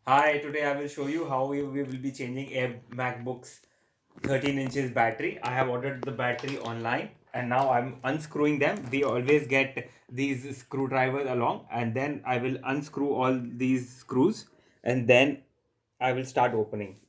Hi, today I will show you how we will be changing a MacBook's 13 inches battery. I have ordered the battery online and now I'm unscrewing them. We always get these screwdrivers along, and then I will unscrew all these screws and then I will start opening.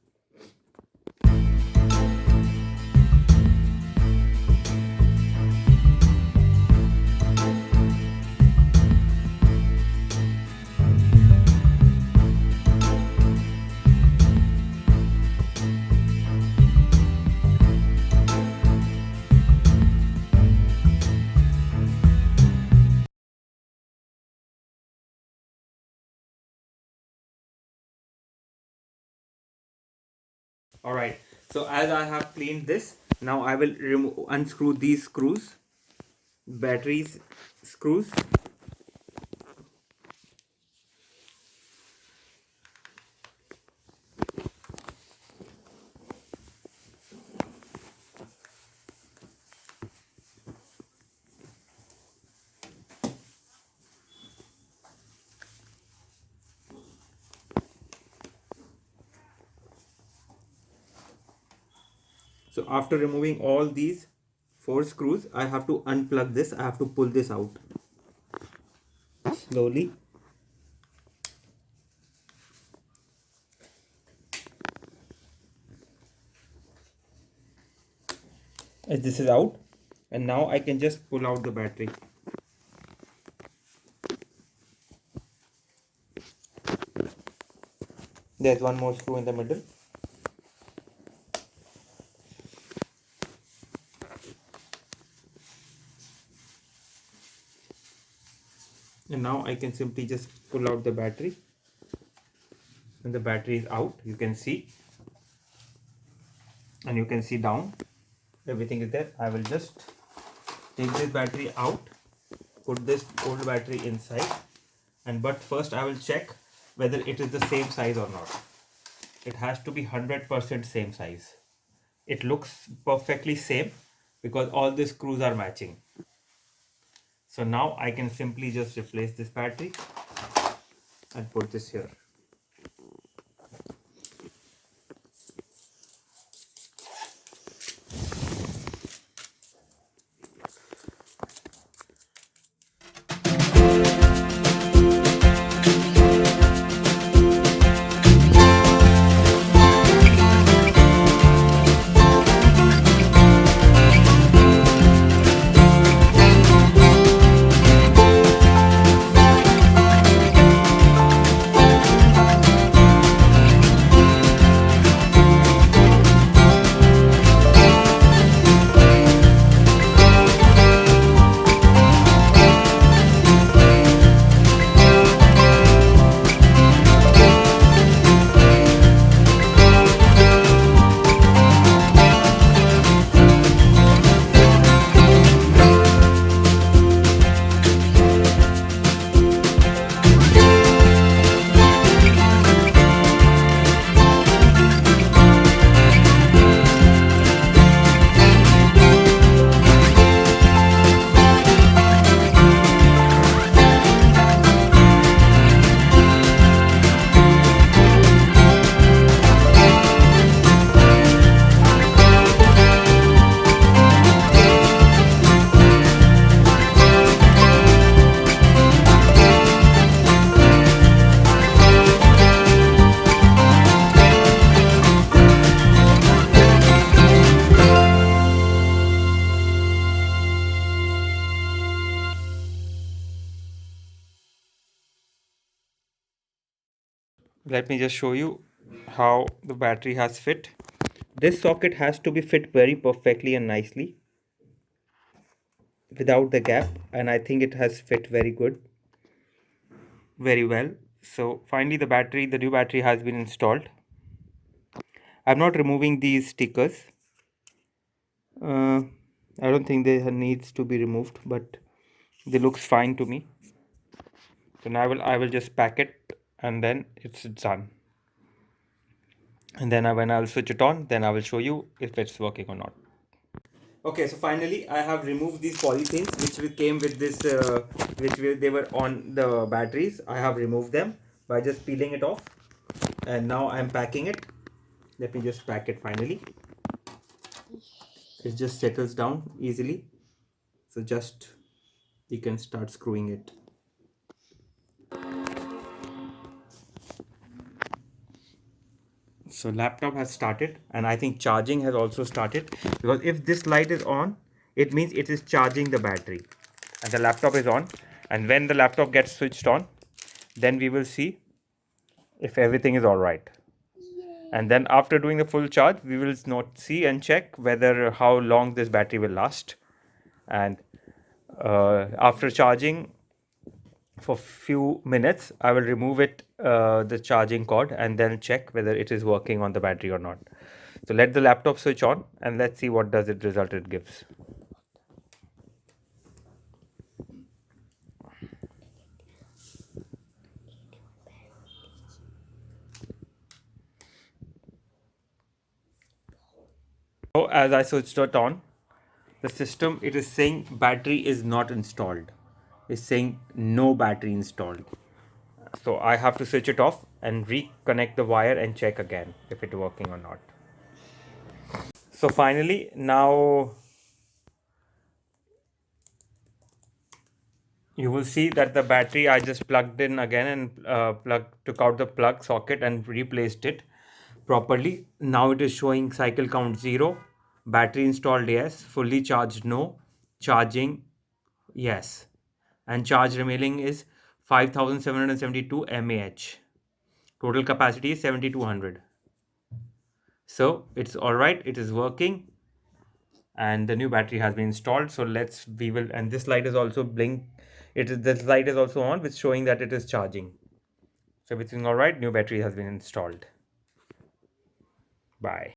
Alright, so as I have cleaned this, now I will unscrew these screws, batteries screws. So after removing all these 4 screws, I have to unplug this. I have to pull this out slowly. As this is out, and now I can just pull out the battery. There's one more screw in the middle. And now I can simply just pull out the battery, and the battery is out. You can see, and you can see down, everything is there. I will just take this battery out, put this old battery inside, and but first I will check whether it is the same size or not. It has to be 100% same size. It looks perfectly same because all the screws are matching. So now I can simply just replace this battery and put this here. Let me just show you how the battery has fit. This socket has to be fit very perfectly and nicely without the gap, and I think it has fit very good, very well. So finally the new battery has been installed. I'm not removing these stickers. I don't think they needs to be removed, but they looks fine to me. So now I will just pack it and then it's done. And then when I'll switch it on, then I will show you if it's working or not. Okay, so finally I have removed these polythenes came with this, they were on the batteries. I have removed them by just peeling it off. and now I'm packing it. Let me just pack it finally. It just settles down easily, so just you can start screwing it. So laptop has started, and I think charging has also started, because if this light is on, it means it is charging the battery, and the laptop is on. And when the laptop gets switched on, then we will see if everything is all right. And then after doing the full charge, we will not see and check whether how long this battery will last. And after charging for few minutes, I will remove it, the charging cord, and then check whether it is working on the battery or not. So let the laptop switch on, and let's see what does it result it gives. So as I switched it on, the system, it is saying battery is not installed. It's saying no battery installed. So I have to switch it off and reconnect the wire and check again if it's working or not. So finally, now you will see that the battery, I just plugged in again and took out the plug socket and replaced it properly. Now it is showing cycle count 0, battery installed yes, fully charged no, charging yes, and charge remaining is 5772 mAh. Total capacity is 7200. So it's all right, it is working, and the new battery has been installed. So we will, and this light is also this light is also on, with showing that it is charging. So everything all right, new battery has been installed. Bye.